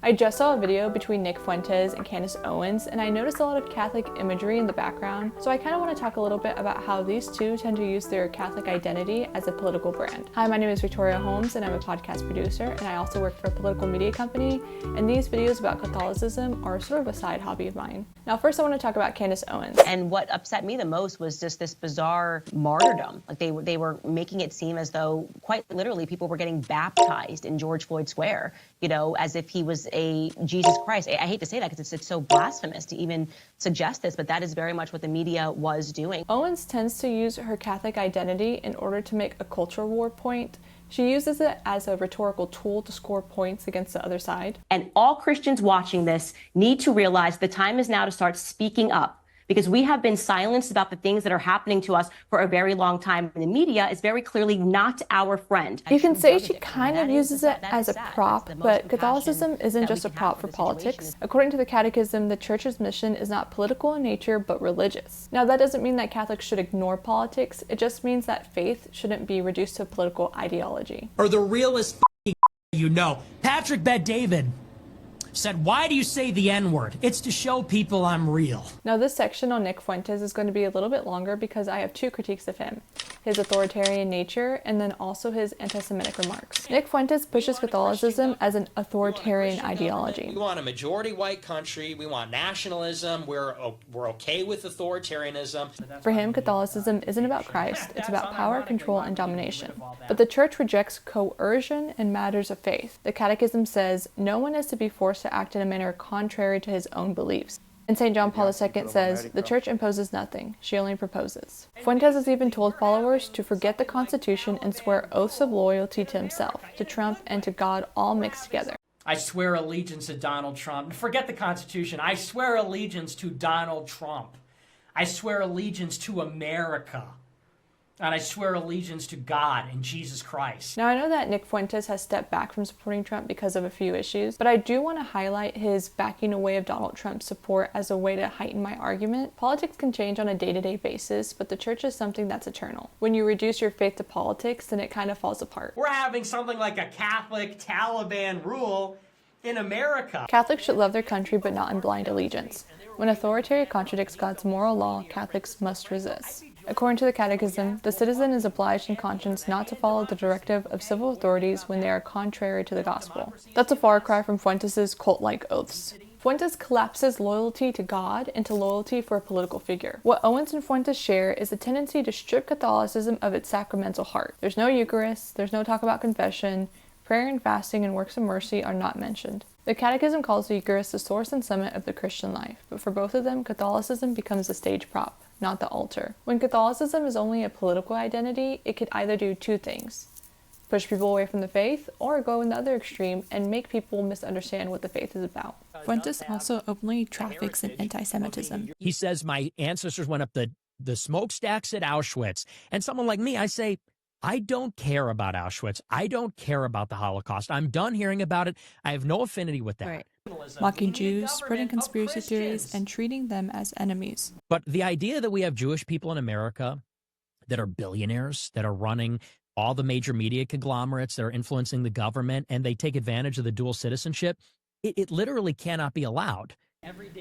I just saw a video between Nick Fuentes and Candace Owens, and I noticed a lot of Catholic imagery in the background, so I kind of want to talk a little bit about how these two tend to use their Catholic identity as a political brand. Hi, my name is Victoria Holmes, and I'm a podcast producer, and I also work for a political media company, and these videos about Catholicism are sort of a side hobby of mine. Now, first I want to talk about Candace Owens. And what upset me the most was just this bizarre martyrdom. Like they were making it seem as though, quite literally, people were getting baptized in George Floyd Square, you know, as if he was a Jesus Christ. I hate to say that because it's so blasphemous to even suggest this, but that is very much what the media was doing. Owens tends to use her Catholic identity in order to make a culture war point. She uses it as a rhetorical tool to score points against the other side. And all Christians watching this need to realize the time is now to start speaking up, because we have been silenced about the things that are happening to us for a very long time. And the media is very clearly not our friend. You can say she kind of uses it as a prop, but Catholicism isn't just a prop for politics. According to the Catechism, the Church's mission is not political in nature, but religious. Now, that doesn't mean that Catholics should ignore politics. It just means that faith shouldn't be reduced to political ideology. Or the realest you know. Patrick Bet-David said, "Why do you say the N-word? It's to show people I'm real." Now, this section on Nick Fuentes is going to be a little bit longer because I have two critiques of him: his authoritarian nature and then also his anti-Semitic remarks. Nick Fuentes pushes Catholicism as an authoritarian ideology. We want a majority white country. We want nationalism. We're okay with authoritarianism. For him, Catholicism isn't about Christ. It's about power, control, and domination. But the Church rejects coercion in matters of faith. The Catechism says no one is to be forced to act in a manner contrary to his own beliefs. And St. John Paul II says, the Church imposes nothing, she only proposes. Fuentes has even told followers to forget the Constitution and swear oaths of loyalty to himself, to Trump, and to God all mixed together. I swear allegiance to Donald Trump. Forget the Constitution. I swear allegiance to Donald Trump. I swear allegiance to America. And I swear allegiance to God and Jesus Christ. Now, I know that Nick Fuentes has stepped back from supporting Trump because of a few issues, but I do want to highlight his backing away of Donald Trump's support as a way to heighten my argument. Politics can change on a day-to-day basis, but the Church is something that's eternal. When you reduce your faith to politics, then it kind of falls apart. We're having something like a Catholic Taliban rule in America. Catholics should love their country, but not in blind allegiance. When authority contradicts God's moral law, Catholics must resist. According to the Catechism, the citizen is obliged in conscience not to follow the directive of civil authorities when they are contrary to the gospel. That's a far cry from Fuentes' cult-like oaths. Fuentes collapses loyalty to God into loyalty for a political figure. What Owens and Fuentes share is the tendency to strip Catholicism of its sacramental heart. There's no Eucharist, there's no talk about confession, prayer and fasting and works of mercy are not mentioned. The Catechism calls the Eucharist the source and summit of the Christian life, but for both of them, Catholicism becomes a stage prop, not the altar. When Catholicism is only a political identity, it could either do two things: push people away from the faith, or go in the other extreme and make people misunderstand what the faith is about. Fuentes also openly traffics in anti-Semitism. He says, my ancestors went up the smokestacks at Auschwitz. And someone like me, I say, I don't care about Auschwitz. I don't care about the Holocaust. I'm done hearing about it. I have no affinity with that. Right. Mocking Jews, spreading conspiracy theories, and treating them as enemies. But the idea that we have Jewish people in America that are billionaires, that are running all the major media conglomerates, that are influencing the government, and they take advantage of the dual citizenship, it literally cannot be allowed.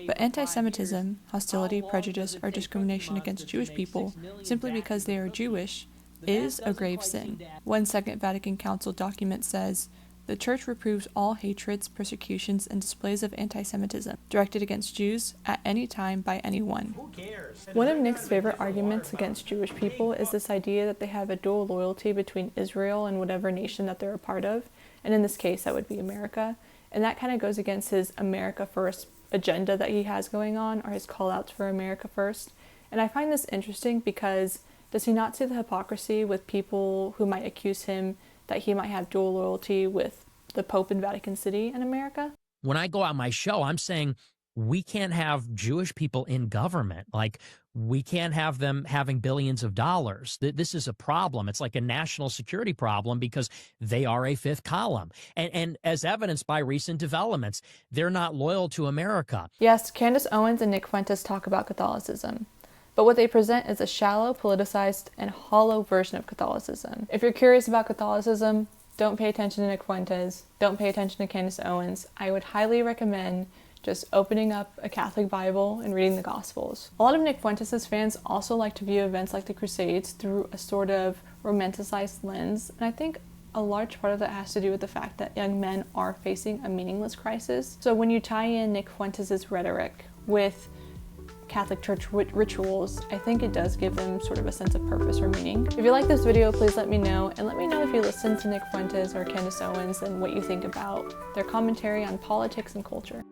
But anti-Semitism, hostility, prejudice, or discrimination against Jewish people simply because they are Jewish is a grave sin. One Second Vatican Council document says, the Church reproves all hatreds, persecutions, and displays of anti-Semitism directed against Jews at any time by anyone. One of Nick's favorite arguments against Jewish people is this idea that they have a dual loyalty between Israel and whatever nation that they're a part of, and in this case that would be America, and that kind of goes against his America First agenda that he has going on, or his call-outs for America First. And I find this interesting because does he not see the hypocrisy with people who might accuse him that he might have dual loyalty with the Pope in Vatican City and America? When I go on my show, I'm saying we can't have Jewish people in government. Like, we can't have them having billions of dollars. This is a problem. It's like a national security problem because they are a fifth column. And as evidenced by recent developments, they're not loyal to America. Yes, Candace Owens and Nick Fuentes talk about Catholicism. But what they present is a shallow, politicized, and hollow version of Catholicism. If you're curious about Catholicism, don't pay attention to Nick Fuentes, don't pay attention to Candace Owens. I would highly recommend just opening up a Catholic Bible and reading the Gospels. A lot of Nick Fuentes' fans also like to view events like the Crusades through a sort of romanticized lens, and I think a large part of that has to do with the fact that young men are facing a meaningless crisis. So when you tie in Nick Fuentes' rhetoric with Catholic Church rituals, I think it does give them sort of a sense of purpose or meaning. If you like this video, please let me know, and let me know if you listen to Nick Fuentes or Candace Owens and what you think about their commentary on politics and culture.